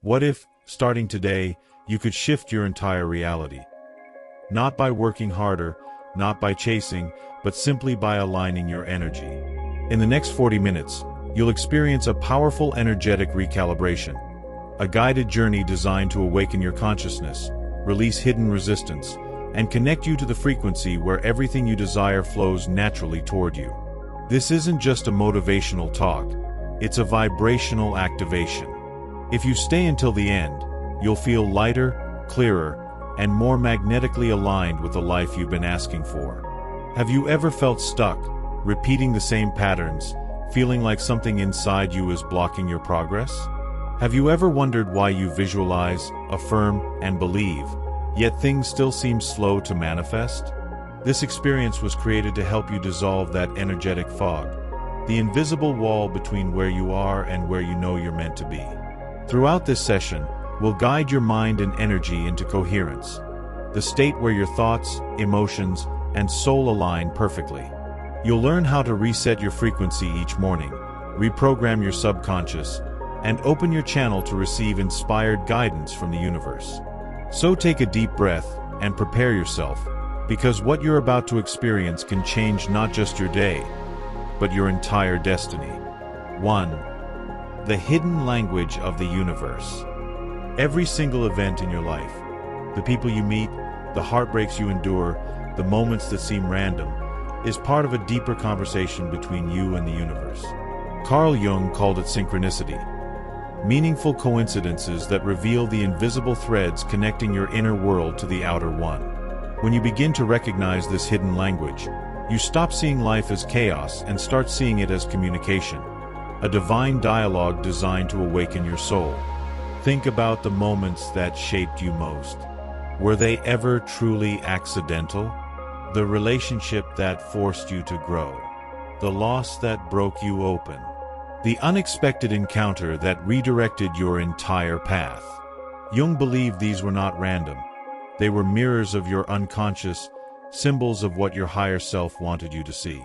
What if, starting today, you could shift your entire reality? Not by working harder, not by chasing, but simply by aligning your energy. In the next 40 minutes, you'll experience a powerful energetic recalibration, a guided journey designed to awaken your consciousness, release hidden resistance, and connect you to the frequency where everything you desire flows naturally toward you. This isn't just a motivational talk, it's a vibrational activation. If you stay until the end, you'll feel lighter, clearer, and more magnetically aligned with the life you've been asking for. Have you ever felt stuck, repeating the same patterns, feeling like something inside you is blocking your progress? Have you ever wondered why you visualize, affirm, and believe, yet things still seem slow to manifest? This experience was created to help you dissolve that energetic fog, the invisible wall between where you are and where you know you're meant to be. Throughout this session, we'll guide your mind and energy into coherence, the state where your thoughts, emotions, and soul align perfectly. You'll learn how to reset your frequency each morning, reprogram your subconscious, and open your channel to receive inspired guidance from the universe. So take a deep breath and prepare yourself, because what you're about to experience can change not just your day, but your entire destiny. 1. The hidden language of the universe. Every single event in your life, the people you meet, the heartbreaks you endure, the moments that seem random, is part of a deeper conversation between you and the universe. Carl Jung called it synchronicity, meaningful coincidences that reveal the invisible threads connecting your inner world to the outer one. When you begin to recognize this hidden language, you stop seeing life as chaos and start seeing it as communication, a divine dialogue designed to awaken your soul. Think about the moments that shaped you most. Were they ever truly accidental? The relationship that forced you to grow. The loss that broke you open. The unexpected encounter that redirected your entire path. Jung believed these were not random. They were mirrors of your unconscious, symbols of what your higher self wanted you to see.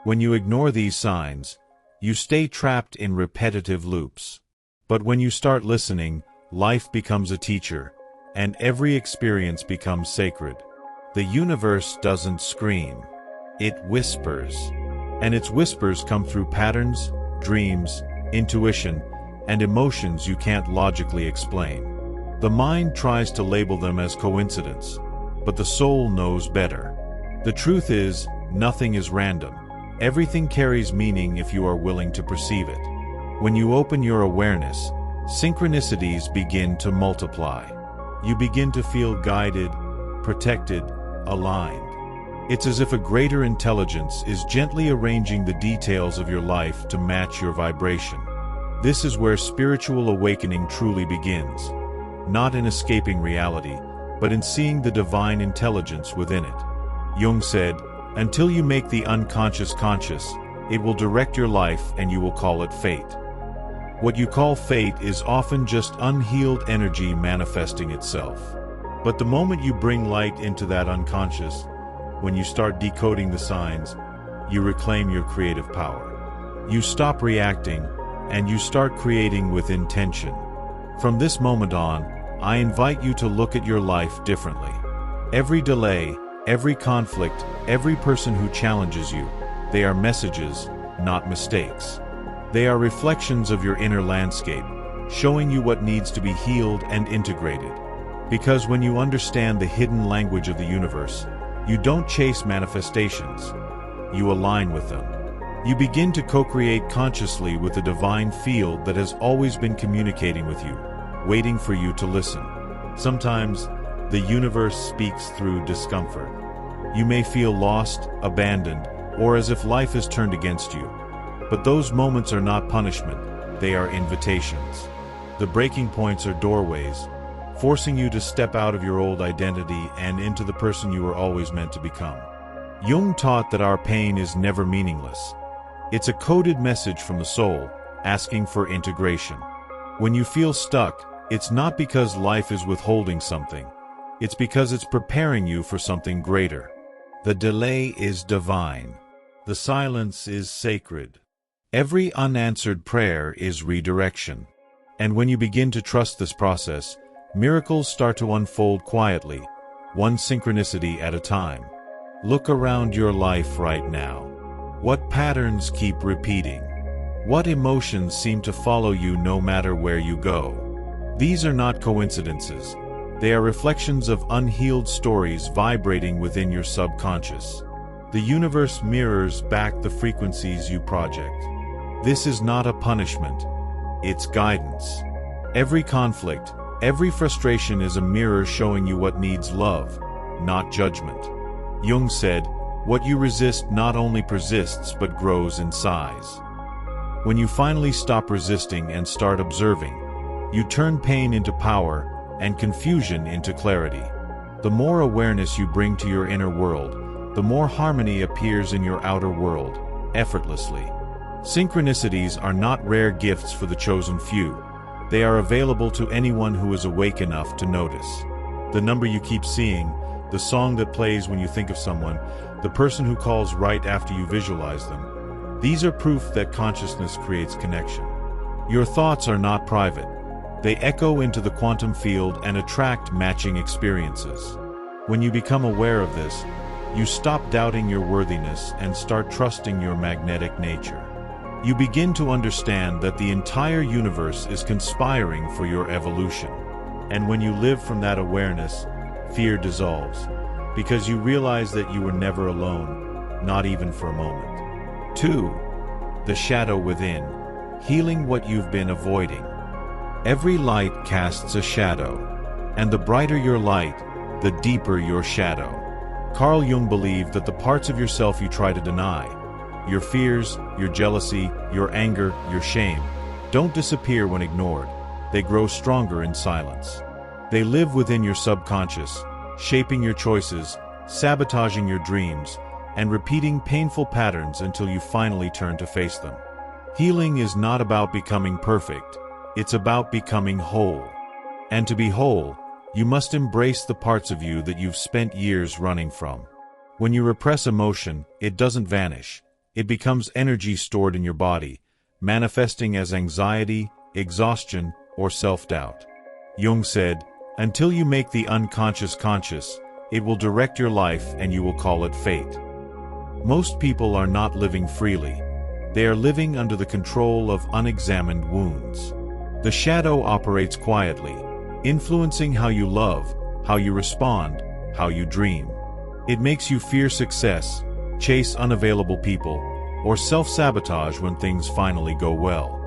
When you ignore these signs, you stay trapped in repetitive loops. But when you start listening, life becomes a teacher, and every experience becomes sacred. The universe doesn't scream. It whispers. And its whispers come through patterns, dreams, intuition, and emotions you can't logically explain. The mind tries to label them as coincidence, but the soul knows better. The truth is, nothing is random. Everything carries meaning if you are willing to perceive it. When you open your awareness, synchronicities begin to multiply. You begin to feel guided, protected, aligned. It's as if a greater intelligence is gently arranging the details of your life to match your vibration. This is where spiritual awakening truly begins, not in escaping reality, but in seeing the divine intelligence within it. Jung said, "Until you make the unconscious conscious, it will direct your life and you will call it fate." What you call fate is often just unhealed energy manifesting itself. But the moment you bring light into that unconscious, when you start decoding the signs, you reclaim your creative power. You stop reacting, and you start creating with intention. From this moment on, I invite you to look at your life differently. Every delay, every conflict, every person who challenges you, they are messages, not mistakes. They are reflections of your inner landscape, showing you what needs to be healed and integrated. Because when you understand the hidden language of the universe, you don't chase manifestations. You align with them. You begin to co-create consciously with the divine field that has always been communicating with you, waiting for you to listen. Sometimes, the universe speaks through discomfort. You may feel lost, abandoned, or as if life has turned against you. But those moments are not punishment, they are invitations. The breaking points are doorways, forcing you to step out of your old identity and into the person you were always meant to become. Jung taught that our pain is never meaningless. It's a coded message from the soul, asking for integration. When you feel stuck, it's not because life is withholding something. It's because it's preparing you for something greater. The delay is divine. The silence is sacred. Every unanswered prayer is redirection. And when you begin to trust this process, miracles start to unfold quietly, one synchronicity at a time. Look around your life right now. What patterns keep repeating? What emotions seem to follow you no matter where you go? These are not coincidences. They are reflections of unhealed stories vibrating within your subconscious. The universe mirrors back the frequencies you project. This is not a punishment. It's guidance. Every conflict, every frustration is a mirror showing you what needs love, not judgment. Jung said, "What you resist not only persists but grows in size." When you finally stop resisting and start observing, you turn pain into power and confusion into clarity. The more awareness you bring to your inner world, the more harmony appears in your outer world, effortlessly. Synchronicities are not rare gifts for the chosen few. They are available to anyone who is awake enough to notice. The number you keep seeing, the song that plays when you think of someone, the person who calls right after you visualize them. These are proof that consciousness creates connection. Your thoughts are not private. They echo into the quantum field and attract matching experiences. When you become aware of this, you stop doubting your worthiness and start trusting your magnetic nature. You begin to understand that the entire universe is conspiring for your evolution. And when you live from that awareness, fear dissolves, because you realize that you were never alone, not even for a moment. 2. The shadow within, healing what you've been avoiding. Every light casts a shadow, and the brighter your light, the deeper your shadow. Carl Jung believed that the parts of yourself you try to deny, your fears, your jealousy, your anger, your shame, don't disappear when ignored. They grow stronger in silence. They live within your subconscious, shaping your choices, sabotaging your dreams, and repeating painful patterns until you finally turn to face them. Healing is not about becoming perfect. It's about becoming whole. And to be whole, you must embrace the parts of you that you've spent years running from. When you repress emotion, it doesn't vanish. It becomes energy stored in your body, manifesting as anxiety, exhaustion, or self-doubt. Jung said, "Until you make the unconscious conscious, it will direct your life and you will call it fate." Most people are not living freely. They are living under the control of unexamined wounds. The shadow operates quietly, influencing how you love, how you respond, how you dream. It makes you fear success, chase unavailable people, or self-sabotage when things finally go well.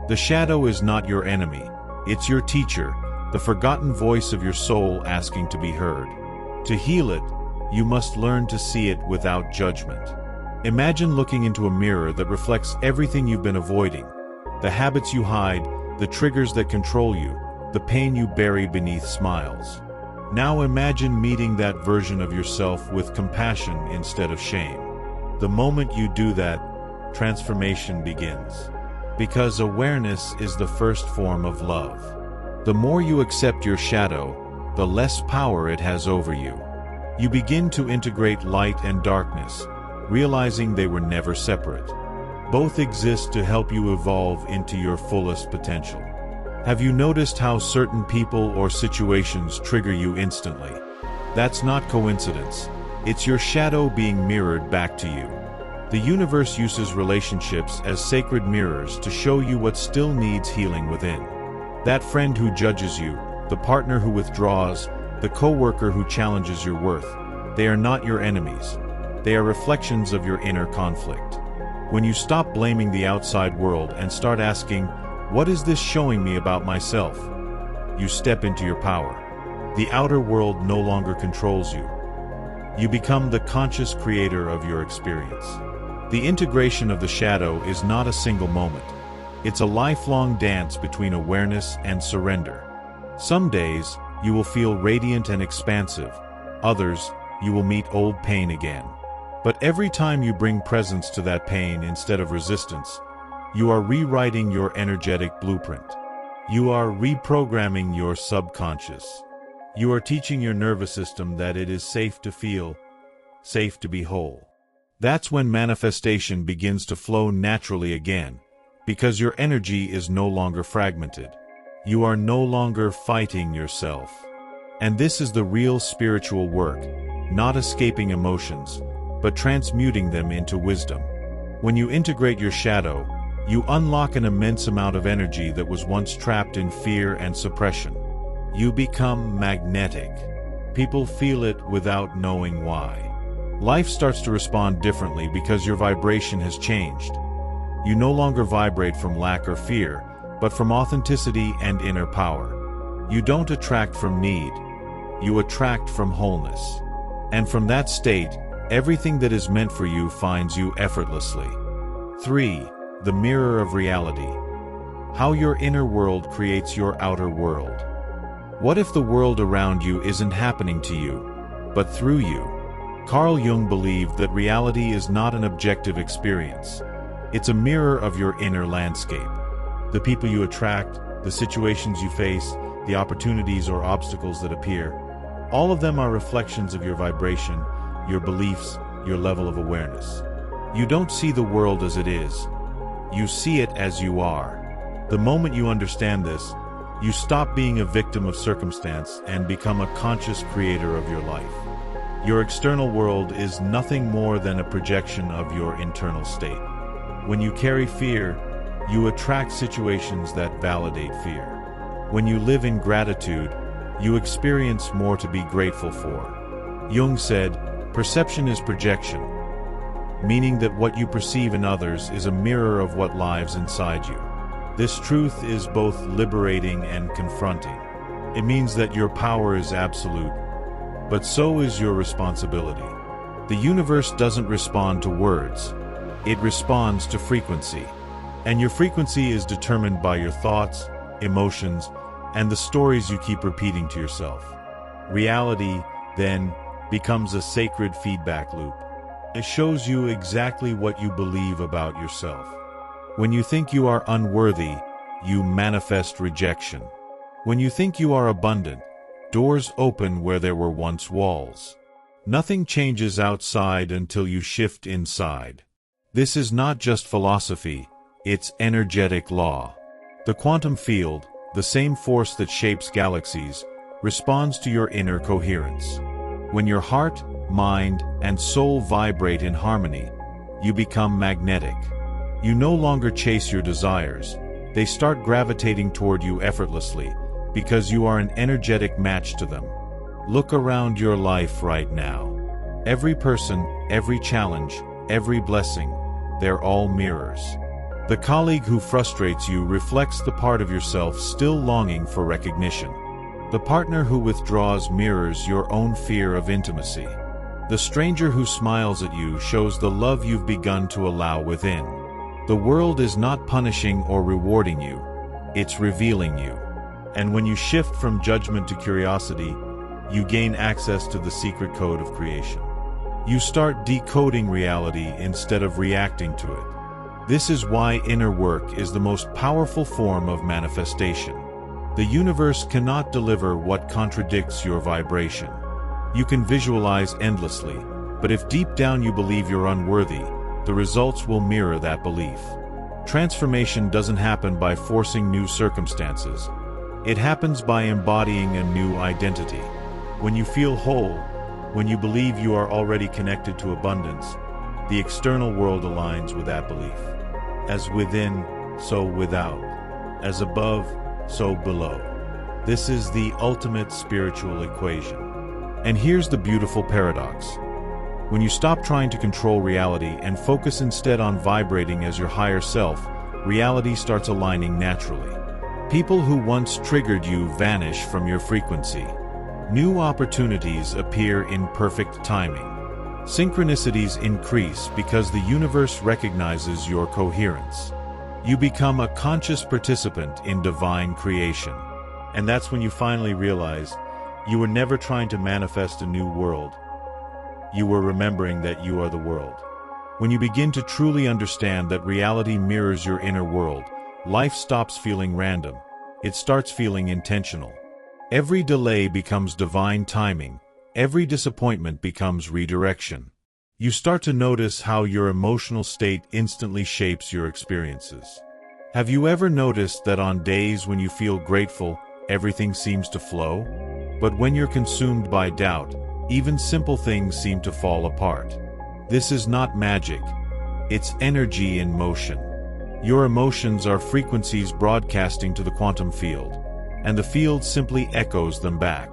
The shadow is not your enemy. It's your teacher, the forgotten voice of your soul asking to be heard. To heal it, you must learn to see it without judgment. Imagine looking into a mirror that reflects everything you've been avoiding, the habits you hide, the triggers that control you, the pain you bury beneath smiles. Now imagine meeting that version of yourself with compassion instead of shame. The moment you do that, transformation begins. Because awareness is the first form of love. The more you accept your shadow, the less power it has over you. You begin to integrate light and darkness, realizing they were never separate. Both exist to help you evolve into your fullest potential. Have you noticed how certain people or situations trigger you instantly? That's not coincidence. It's your shadow being mirrored back to you. The universe uses relationships as sacred mirrors to show you what still needs healing within. That friend who judges you, the partner who withdraws, the coworker who challenges your worth, they are not your enemies. They are reflections of your inner conflict. When you stop blaming the outside world and start asking, "What is this showing me about myself?" you step into your power. The outer world no longer controls you. You become the conscious creator of your experience. The integration of the shadow is not a single moment. It's a lifelong dance between awareness and surrender. Some days, you will feel radiant and expansive. Others, you will meet old pain again. But every time you bring presence to that pain instead of resistance, you are rewriting your energetic blueprint. You are reprogramming your subconscious. You are teaching your nervous system that it is safe to feel, safe to be whole. That's when manifestation begins to flow naturally again, because your energy is no longer fragmented. You are no longer fighting yourself. And this is the real spiritual work, not escaping emotions, but transmuting them into wisdom. When you integrate your shadow, you unlock an immense amount of energy that was once trapped in fear and suppression. You become magnetic. People feel it without knowing why. Life starts to respond differently because your vibration has changed. You no longer vibrate from lack or fear, but from authenticity and inner power. You don't attract from need. You attract from wholeness. And from that state, everything that is meant for you finds you effortlessly. 3. The mirror of reality. How your inner world creates your outer world. What if the world around you isn't happening to you, but through you? Carl Jung believed that reality is not an objective experience. It's a mirror of your inner landscape. The people you attract, the situations you face, the opportunities or obstacles that appear, all of them are reflections of your vibration, your beliefs, your level of awareness. You don't see the world as it is. You see it as you are. The moment you understand this, you stop being a victim of circumstance and become a conscious creator of your life. Your external world is nothing more than a projection of your internal state. When you carry fear, you attract situations that validate fear. When you live in gratitude, you experience more to be grateful for. Jung said, "Perception is projection," meaning that what you perceive in others is a mirror of what lives inside you. This truth is both liberating and confronting. It means that your power is absolute, but so is your responsibility. The universe doesn't respond to words. It responds to frequency. And your frequency is determined by your thoughts, emotions, and the stories you keep repeating to yourself. Reality, then, becomes a sacred feedback loop. It shows you exactly what you believe about yourself. When you think you are unworthy, you manifest rejection. When you think you are abundant, doors open where there were once walls. Nothing changes outside until you shift inside. This is not just philosophy, it's energetic law. The quantum field, the same force that shapes galaxies, responds to your inner coherence. When your heart, mind, and soul vibrate in harmony, you become magnetic. You no longer chase your desires. They start gravitating toward you effortlessly, because you are an energetic match to them. Look around your life right now. Every person, every challenge, every blessing, they're all mirrors. The colleague who frustrates you reflects the part of yourself still longing for recognition. The partner who withdraws mirrors your own fear of intimacy. The stranger who smiles at you shows the love you've begun to allow within. The world is not punishing or rewarding you, it's revealing you. And when you shift from judgment to curiosity, you gain access to the secret code of creation. You start decoding reality instead of reacting to it. This is why inner work is the most powerful form of manifestation. The universe cannot deliver what contradicts your vibration. You can visualize endlessly, but if deep down you believe you're unworthy, the results will mirror that belief. Transformation doesn't happen by forcing new circumstances. It happens by embodying a new identity. When you feel whole, when you believe you are already connected to abundance, the external world aligns with that belief. As within, so without. As above, so below. This is the ultimate spiritual equation. And here's the beautiful paradox. When you stop trying to control reality and focus instead on vibrating as your higher self, reality starts aligning naturally. People who once triggered you vanish from your frequency. New opportunities appear in perfect timing. Synchronicities increase because the universe recognizes your coherence. You become a conscious participant in divine creation. And that's when you finally realize you were never trying to manifest a new world. You were remembering that you are the world. When you begin to truly understand that reality mirrors your inner world, life stops feeling random. It starts feeling intentional. Every delay becomes divine timing. Every disappointment becomes redirection. You start to notice how your emotional state instantly shapes your experiences. Have you ever noticed that on days when you feel grateful, everything seems to flow? But when you're consumed by doubt, even simple things seem to fall apart. This is not magic. It's energy in motion. Your emotions are frequencies broadcasting to the quantum field, and the field simply echoes them back.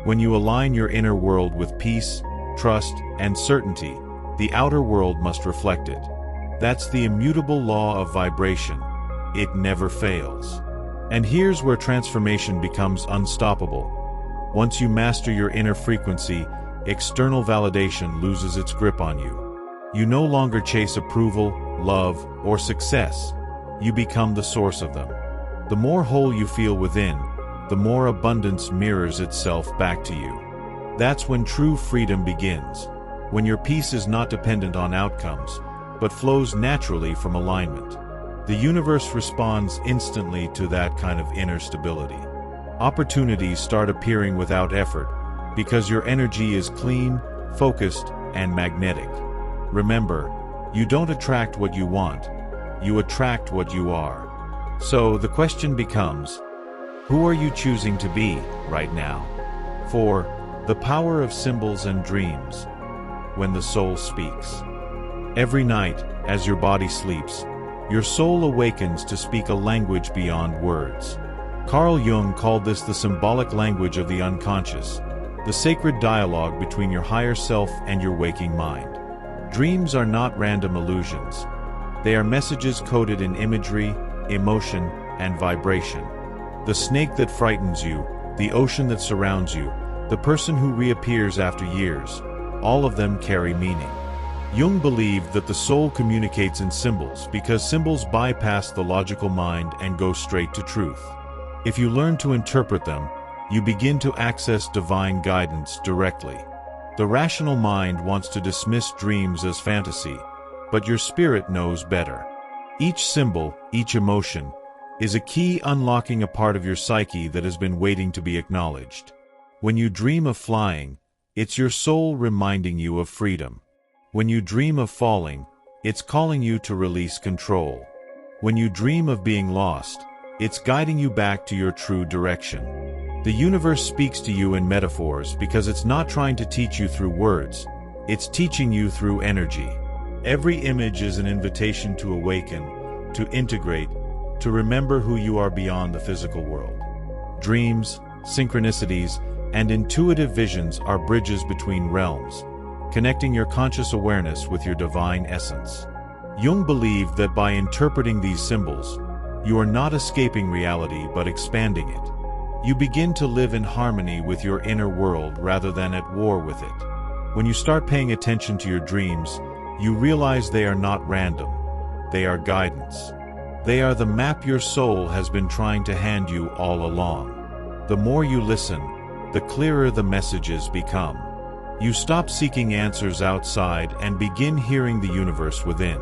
When you align your inner world with peace, trust, and certainty, the outer world must reflect it. That's the immutable law of vibration. It never fails. And here's where transformation becomes unstoppable. Once you master your inner frequency, external validation loses its grip on you. You no longer chase approval, love, or success. You become the source of them. The more whole you feel within, the more abundance mirrors itself back to you. That's when true freedom begins, when your peace is not dependent on outcomes, but flows naturally from alignment. The universe responds instantly to that kind of inner stability. Opportunities start appearing without effort, because your energy is clean, focused, and magnetic. Remember, you don't attract what you want, you attract what you are. So the question becomes, who are you choosing to be right now? For the power of symbols and dreams. When the soul speaks. Every night, as your body sleeps, your soul awakens to speak a language beyond words. Carl Jung called this the symbolic language of the unconscious, the sacred dialogue between your higher self and your waking mind. Dreams are not random illusions. They are messages coded in imagery, emotion, and vibration. The snake that frightens you, the ocean that surrounds you, the person who reappears after years, all of them carry meaning. Jung believed that the soul communicates in symbols because symbols bypass the logical mind and go straight to truth. If you learn to interpret them, you begin to access divine guidance directly. The rational mind wants to dismiss dreams as fantasy, but your spirit knows better. Each symbol, each emotion, is a key unlocking a part of your psyche that has been waiting to be acknowledged. When you dream of flying, it's your soul reminding you of freedom. When you dream of falling, it's calling you to release control. When you dream of being lost, it's guiding you back to your true direction. The universe speaks to you in metaphors because it's not trying to teach you through words, it's teaching you through energy. Every image is an invitation to awaken, to integrate, to remember who you are beyond the physical world. Dreams, synchronicities, and intuitive visions are bridges between realms, connecting your conscious awareness with your divine essence. Jung believed that by interpreting these symbols, you are not escaping reality but expanding it. You begin to live in harmony with your inner world rather than at war with it. When you start paying attention to your dreams, you realize they are not random. They are guidance. They are the map your soul has been trying to hand you all along. The more you listen, the clearer the messages become. You stop seeking answers outside and begin hearing the universe within.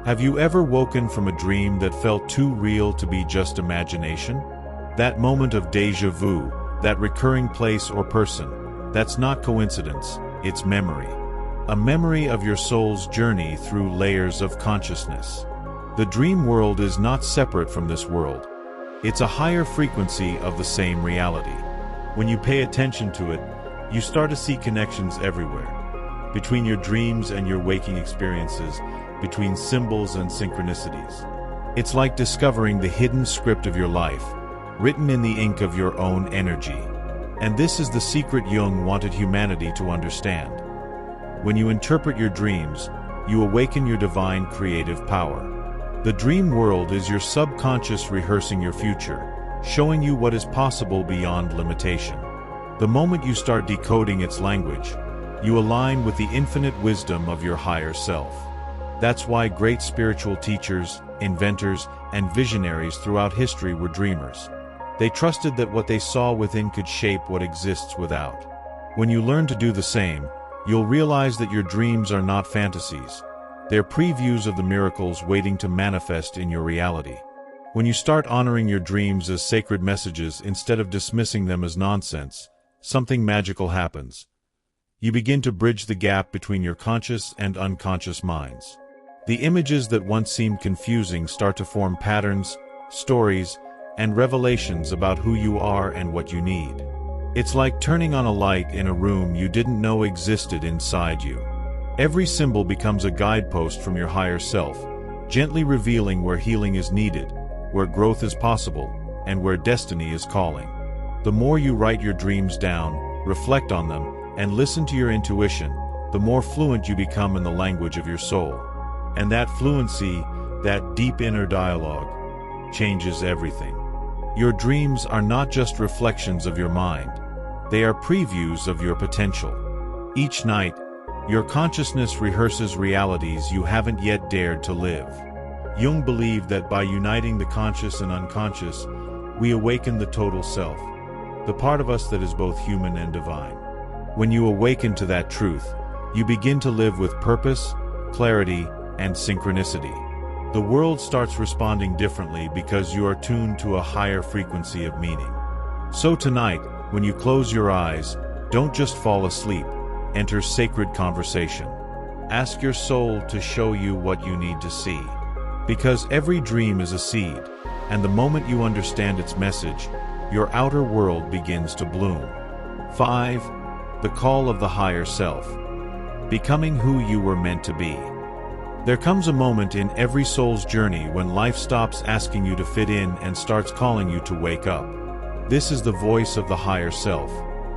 Have you ever woken from a dream that felt too real to be just imagination? That moment of déjà vu, that recurring place or person, that's not coincidence, it's memory. A memory of your soul's journey through layers of consciousness. The dream world is not separate from this world. It's a higher frequency of the same reality. When you pay attention to it, you start to see connections everywhere. Between your dreams and your waking experiences, between symbols and synchronicities. It's like discovering the hidden script of your life, written in the ink of your own energy. And this is the secret Jung wanted humanity to understand. When you interpret your dreams, you awaken your divine creative power. The dream world is your subconscious rehearsing your future, showing you what is possible beyond limitation. The moment you start decoding its language, you align with the infinite wisdom of your higher self. That's why great spiritual teachers, inventors, and visionaries throughout history were dreamers. They trusted that what they saw within could shape what exists without. When you learn to do the same, you'll realize that your dreams are not fantasies. They're previews of the miracles waiting to manifest in your reality. When you start honoring your dreams as sacred messages instead of dismissing them as nonsense, something magical happens. You begin to bridge the gap between your conscious and unconscious minds. The images that once seemed confusing start to form patterns, stories, and revelations about who you are and what you need. It's like turning on a light in a room you didn't know existed inside you. Every symbol becomes a guidepost from your higher self, gently revealing where healing is needed, where growth is possible, and where destiny is calling. The more you write your dreams down, reflect on them, and listen to your intuition, the more fluent you become in the language of your soul. And that fluency, that deep inner dialogue, changes everything. Your dreams are not just reflections of your mind. They are previews of your potential. Each night, your consciousness rehearses realities you haven't yet dared to live. Jung believed that by uniting the conscious and unconscious, we awaken the total self, the part of us that is both human and divine. When you awaken to that truth, you begin to live with purpose, clarity, and synchronicity. The world starts responding differently because you are tuned to a higher frequency of meaning. So tonight, when you close your eyes, don't just fall asleep, enter sacred conversation. Ask your soul to show you what you need to see. Because every dream is a seed, and the moment you understand its message, your outer world begins to bloom. 5. The call of the higher self. Becoming who you were meant to be. There comes a moment in every soul's journey when life stops asking you to fit in and starts calling you to wake up. This is the voice of the higher self,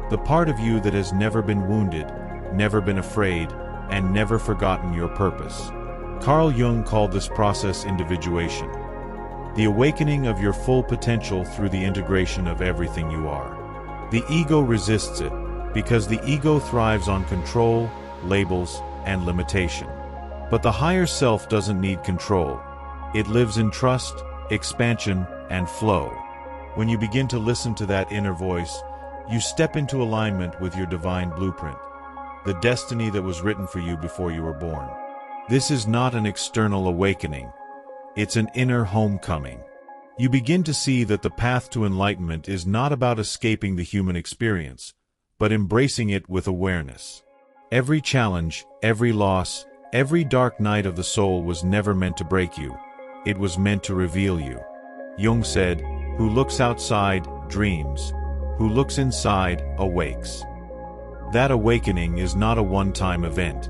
the part of you that has never been wounded, never been afraid, and never forgotten your purpose. Carl Jung called this process individuation, the awakening of your full potential through the integration of everything you are. The ego resists it, because the ego thrives on control, labels, and limitation. But the higher self doesn't need control. It lives in trust, expansion, and flow. When you begin to listen to that inner voice, you step into alignment with your divine blueprint, the destiny that was written for you before you were born. This is not an external awakening. It's an inner homecoming. You begin to see that the path to enlightenment is not about escaping the human experience, but embracing it with awareness. Every challenge, every loss, every dark night of the soul was never meant to break you. It was meant to reveal you. Jung said, "Who looks outside, dreams. Who looks inside, awakes." That awakening is not a one-time event.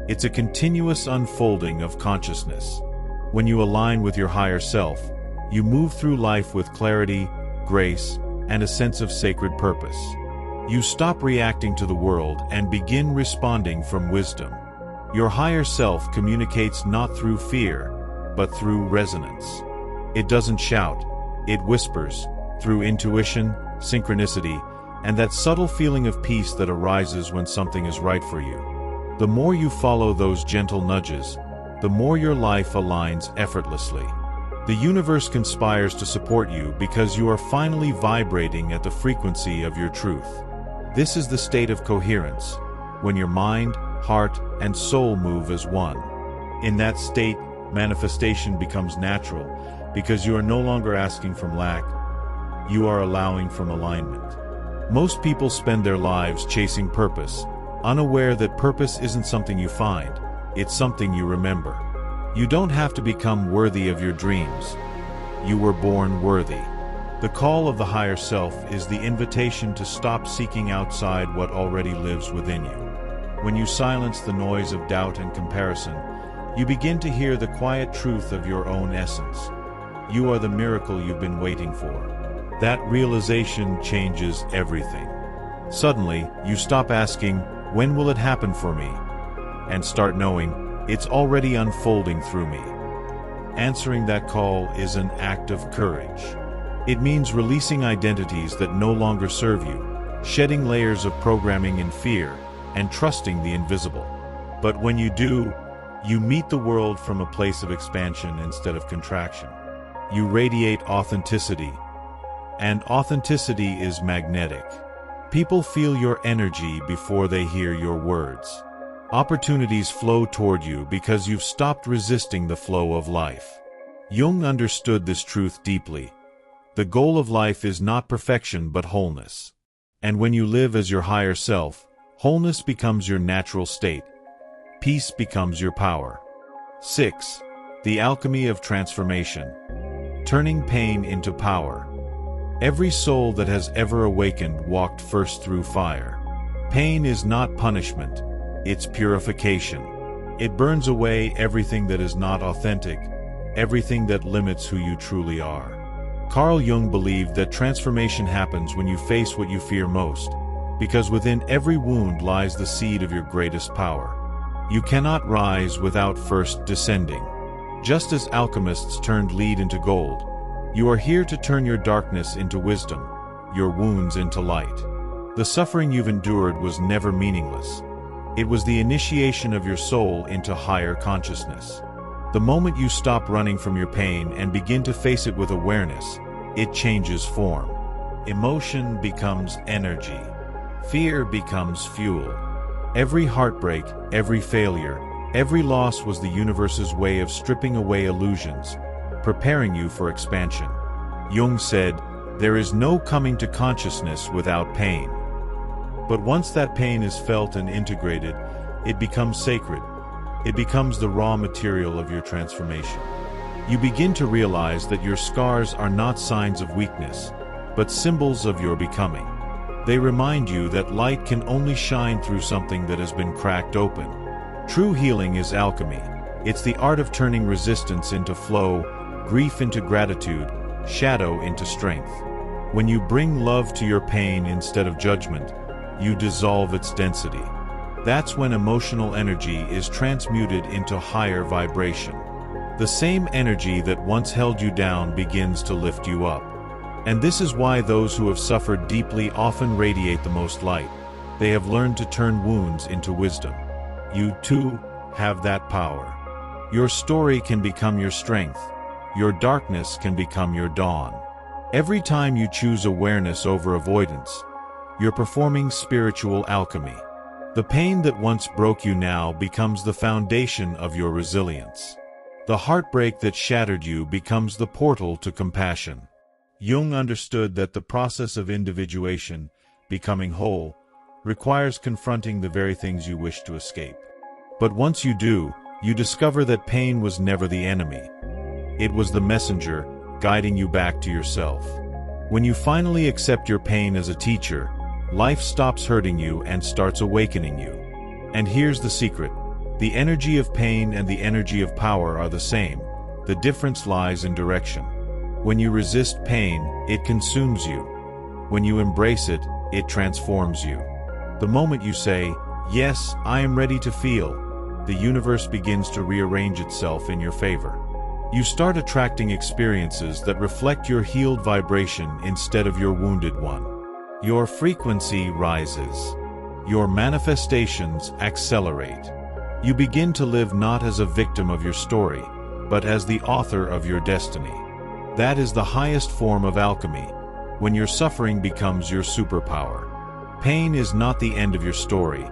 It's a continuous unfolding of consciousness. When you align with your higher self, you move through life with clarity, grace, and a sense of sacred purpose. You stop reacting to the world and begin responding from wisdom. Your higher self communicates not through fear, but through resonance. It doesn't shout, it whispers, through intuition, synchronicity, and that subtle feeling of peace that arises when something is right for you. The more you follow those gentle nudges, the more your life aligns effortlessly. The universe conspires to support you because you are finally vibrating at the frequency of your truth. This is the state of coherence, when your mind, heart, and soul move as one. In that state, manifestation becomes natural, because you are no longer asking from lack, you are allowing from alignment. Most people spend their lives chasing purpose, unaware that purpose isn't something you find, it's something you remember. You don't have to become worthy of your dreams. You were born worthy. The call of the higher self is the invitation to stop seeking outside what already lives within you. When you silence the noise of doubt and comparison, you begin to hear the quiet truth of your own essence. You are the miracle you've been waiting for. That realization changes everything. Suddenly, you stop asking, "When will it happen for me?" and start knowing, it's already unfolding through me. Answering that call is an act of courage. It means releasing identities that no longer serve you, shedding layers of programming and fear, and trusting the invisible. But when you do, you meet the world from a place of expansion instead of contraction. You radiate authenticity, and authenticity is magnetic. People feel your energy before they hear your words. Opportunities flow toward you because you've stopped resisting the flow of life. Jung understood this truth deeply. The goal of life is not perfection but wholeness. And when you live as your higher self, wholeness becomes your natural state. Peace becomes your power. 6. The alchemy of transformation. Turning pain into power. Every soul that has ever awakened walked first through fire. Pain is not punishment, it's purification. It burns away everything that is not authentic, everything that limits who you truly are. Carl Jung believed that transformation happens when you face what you fear most, because within every wound lies the seed of your greatest power. You cannot rise without first descending. Just as alchemists turned lead into gold, you are here to turn your darkness into wisdom, your wounds into light. The suffering you've endured was never meaningless. It was the initiation of your soul into higher consciousness. The moment you stop running from your pain and begin to face it with awareness, it changes form. Emotion becomes energy. Fear becomes fuel. Every heartbreak, every failure, every loss was the universe's way of stripping away illusions, preparing you for expansion. Jung said, "There is no coming to consciousness without pain." But once that pain is felt and integrated, it becomes sacred. It becomes the raw material of your transformation. You begin to realize that your scars are not signs of weakness, but symbols of your becoming. They remind you that light can only shine through something that has been cracked open. True healing is alchemy. It's the art of turning resistance into flow, grief into gratitude, shadow into strength. When you bring love to your pain instead of judgment, you dissolve its density. That's when emotional energy is transmuted into higher vibration. The same energy that once held you down begins to lift you up. And this is why those who have suffered deeply often radiate the most light. They have learned to turn wounds into wisdom. You too have that power. Your story can become your strength. Your darkness can become your dawn. Every time you choose awareness over avoidance, you're performing spiritual alchemy. The pain that once broke you now becomes the foundation of your resilience. The heartbreak that shattered you becomes the portal to compassion. Jung understood that the process of individuation, becoming whole, requires confronting the very things you wish to escape. But once you do, you discover that pain was never the enemy. It was the messenger, guiding you back to yourself. When you finally accept your pain as a teacher, life stops hurting you and starts awakening you. And here's the secret. The energy of pain and the energy of power are the same. The difference lies in direction. When you resist pain, it consumes you. When you embrace it, it transforms you. The moment you say, "Yes, I am ready to feel," the universe begins to rearrange itself in your favor. You start attracting experiences that reflect your healed vibration instead of your wounded one. Your frequency rises. Your manifestations accelerate. You begin to live not as a victim of your story, but as the author of your destiny. That is the highest form of alchemy, when your suffering becomes your superpower. Pain is not the end of your story.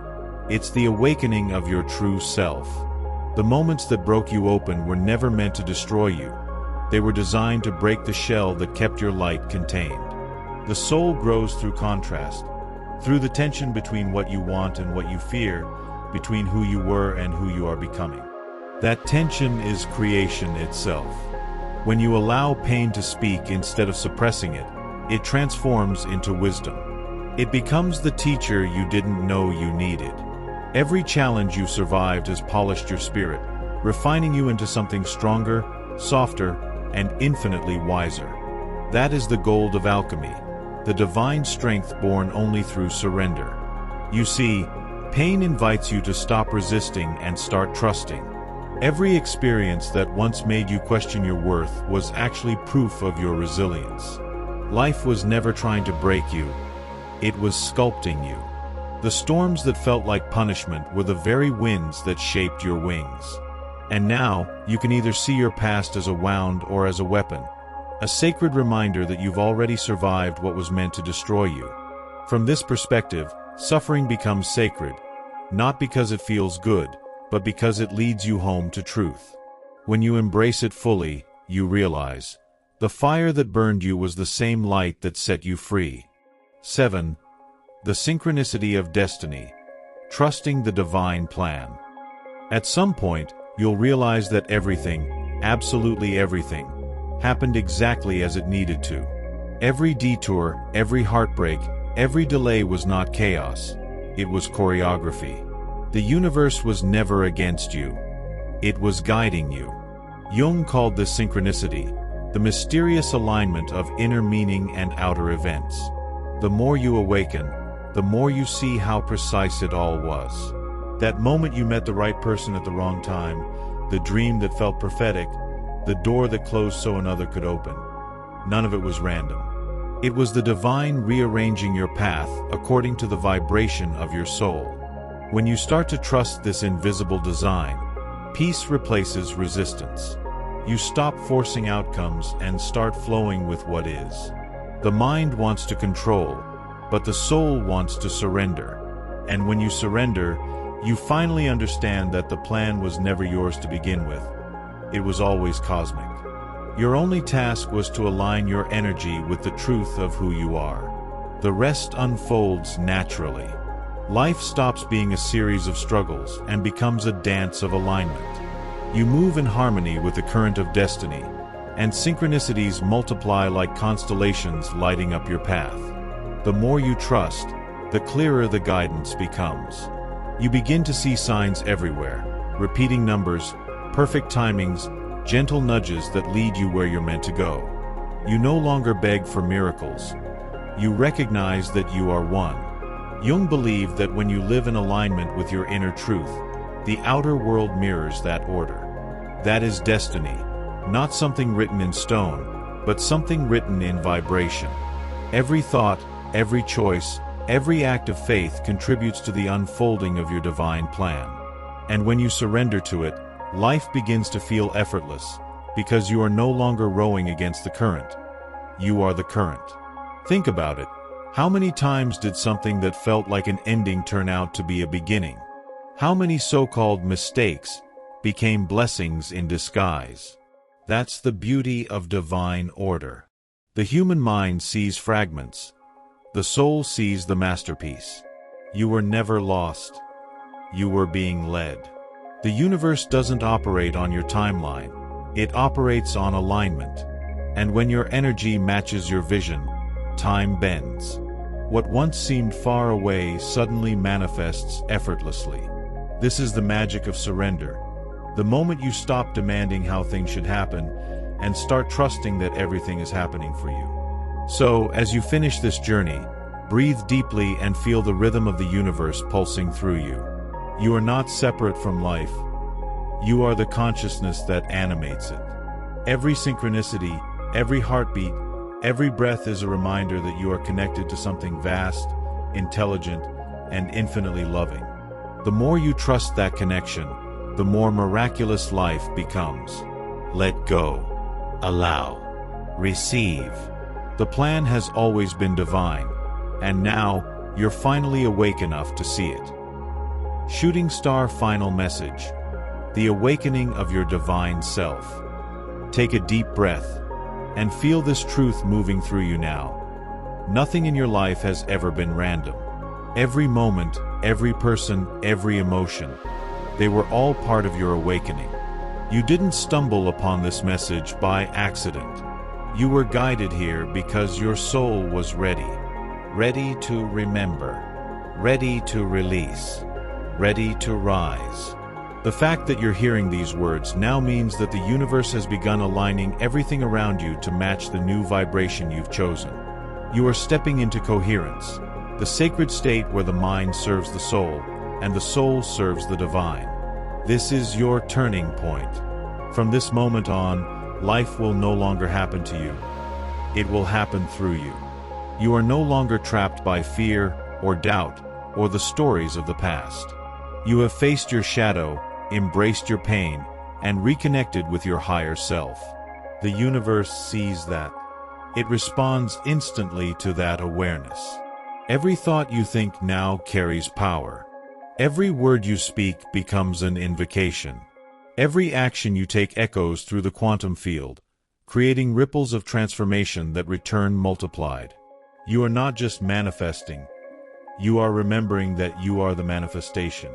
It's the awakening of your true self. The moments that broke you open were never meant to destroy you. They were designed to break the shell that kept your light contained. The soul grows through contrast, through the tension between what you want and what you fear, between who you were and who you are becoming. That tension is creation itself. When you allow pain to speak instead of suppressing it, it transforms into wisdom. It becomes the teacher you didn't know you needed. Every challenge you survived has polished your spirit, refining you into something stronger, softer, and infinitely wiser. That is the gold of alchemy, the divine strength born only through surrender. You see, pain invites you to stop resisting and start trusting. Every experience that once made you question your worth was actually proof of your resilience. Life was never trying to break you, it was sculpting you. The storms that felt like punishment were the very winds that shaped your wings. And now, you can either see your past as a wound or as a weapon, a sacred reminder that you've already survived what was meant to destroy you. From this perspective, suffering becomes sacred, not because it feels good, but because it leads you home to truth. When you embrace it fully, you realize, the fire that burned you was the same light that set you free. 7. The synchronicity of destiny. Trusting the divine plan. At some point, you'll realize that everything, absolutely everything, happened exactly as it needed to. Every detour, every heartbreak, every delay was not chaos. It was choreography. The universe was never against you. It was guiding you. Jung called this synchronicity, the mysterious alignment of inner meaning and outer events. The more you awaken, the more you see how precise it all was. That moment you met the right person at the wrong time, the dream that felt prophetic, the door that closed so another could open. None of it was random. It was the divine rearranging your path according to the vibration of your soul. When you start to trust this invisible design, peace replaces resistance. You stop forcing outcomes and start flowing with what is. The mind wants to control, but the soul wants to surrender. And when you surrender, you finally understand that the plan was never yours to begin with. It was always cosmic. Your only task was to align your energy with the truth of who you are. The rest unfolds naturally. Life stops being a series of struggles and becomes a dance of alignment. You move in harmony with the current of destiny, and synchronicities multiply like constellations lighting up your path. The more you trust, the clearer the guidance becomes. You begin to see signs everywhere, repeating numbers, perfect timings, gentle nudges that lead you where you're meant to go. You no longer beg for miracles. You recognize that you are one. Jung believed that when you live in alignment with your inner truth, the outer world mirrors that order. That is destiny, not something written in stone, but something written in vibration. Every thought, every choice, every act of faith contributes to the unfolding of your divine plan. And when you surrender to it, life begins to feel effortless, because you are no longer rowing against the current. You are the current. Think about it. How many times did something that felt like an ending turn out to be a beginning? How many so-called mistakes became blessings in disguise? That's the beauty of divine order. The human mind sees fragments. The soul sees the masterpiece. You were never lost. You were being led. The universe doesn't operate on your timeline. It operates on alignment. And when your energy matches your vision, time bends. What once seemed far away suddenly manifests effortlessly. This is the magic of surrender. The moment you stop demanding how things should happen and start trusting that everything is happening for you. So, as you finish this journey, breathe deeply and feel the rhythm of the universe pulsing through you. You are not separate from life. You are the consciousness that animates it. Every synchronicity, every heartbeat, every breath is a reminder that you are connected to something vast, intelligent, and infinitely loving. The more you trust that connection, the more miraculous life becomes. Let go. Allow. Receive. The plan has always been divine, and now you're finally awake enough to see it. Shooting star final message. The awakening of your divine self. Take a deep breath and feel this truth moving through you now. Nothing in your life has ever been random. Every moment, every person, every emotion, they were all part of your awakening. You didn't stumble upon this message by accident. You were guided here because your soul was ready. Ready to remember. Ready to release. Ready to rise. The fact that you're hearing these words now means that the universe has begun aligning everything around you to match the new vibration you've chosen. You are stepping into coherence, the sacred state where the mind serves the soul, and the soul serves the divine. This is your turning point. From this moment on, life will no longer happen to you. It will happen through you. You are no longer trapped by fear or doubt or the stories of the past. You have faced your shadow, embraced your pain, and reconnected with your higher self. The universe sees that. It responds instantly to that awareness. Every thought you think now carries power. Every word you speak becomes an invocation. Every action you take echoes through the quantum field, creating ripples of transformation that return multiplied. You are not just manifesting. You are remembering that you are the manifestation.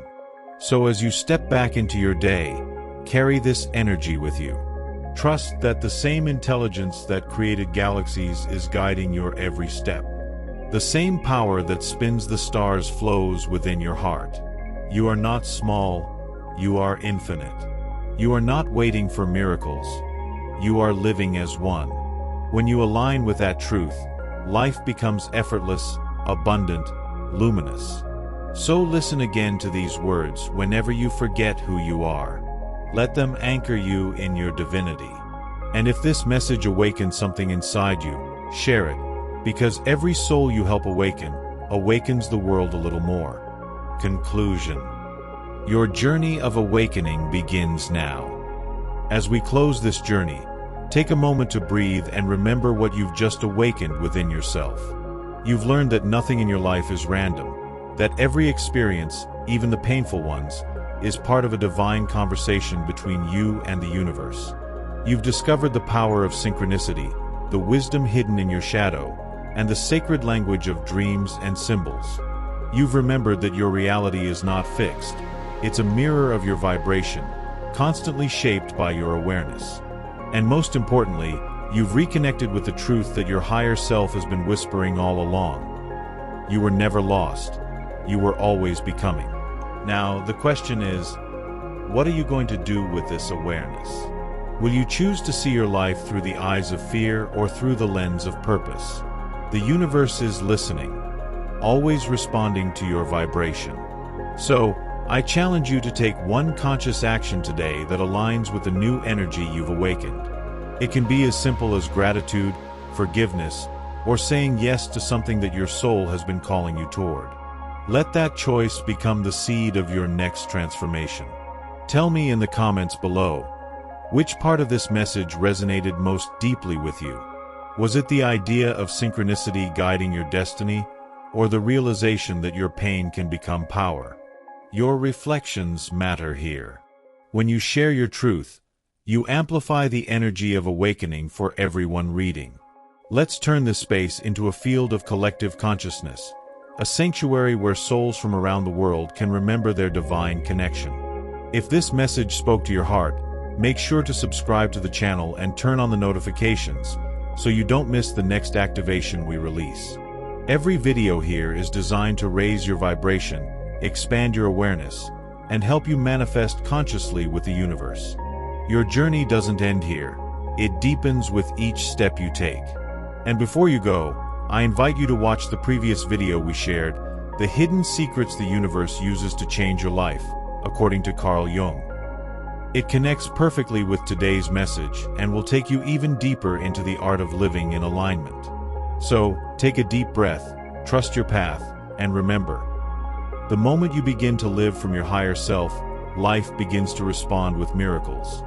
So as you step back into your day, carry this energy with you. Trust that the same intelligence that created galaxies is guiding your every step. The same power that spins the stars flows within your heart. You are not small, you are infinite. You are not waiting for miracles. You are living as one. When you align with that truth, life becomes effortless, abundant, luminous. So listen again to these words whenever you forget who you are. Let them anchor you in your divinity. And if this message awakens something inside you, share it, because every soul you help awaken, awakens the world a little more. Conclusion. Your journey of awakening begins now. As we close this journey, take a moment to breathe and remember what you've just awakened within yourself. You've learned that nothing in your life is random, that every experience, even the painful ones, is part of a divine conversation between you and the universe. You've discovered the power of synchronicity, the wisdom hidden in your shadow, and the sacred language of dreams and symbols. You've remembered that your reality is not fixed. It's a mirror of your vibration, constantly shaped by your awareness. And most importantly, you've reconnected with the truth that your higher self has been whispering all along. You were never lost. You were always becoming. Now, the question is, what are you going to do with this awareness? Will you choose to see your life through the eyes of fear or through the lens of purpose? The universe is listening, always responding to your vibration. So, I challenge you to take one conscious action today that aligns with the new energy you've awakened. It can be as simple as gratitude, forgiveness, or saying yes to something that your soul has been calling you toward. Let that choice become the seed of your next transformation. Tell me in the comments below, which part of this message resonated most deeply with you? Was it the idea of synchronicity guiding your destiny, or the realization that your pain can become power? Your reflections matter here. When you share your truth, you amplify the energy of awakening for everyone reading. Let's turn this space into a field of collective consciousness, a sanctuary where souls from around the world can remember their divine connection. If this message spoke to your heart, make sure to subscribe to the channel and turn on the notifications so you don't miss the next activation we release. Every video here is designed to raise your vibration, expand your awareness, and help you manifest consciously with the universe. Your journey doesn't end here. It deepens with each step you take. And before you go, I invite you to watch the previous video we shared, The Hidden Secrets the Universe Uses to Change Your Life, according to Carl Jung. It connects perfectly with today's message and will take you even deeper into the art of living in alignment. So, take a deep breath, trust your path, and remember, the moment you begin to live from your higher self, life begins to respond with miracles.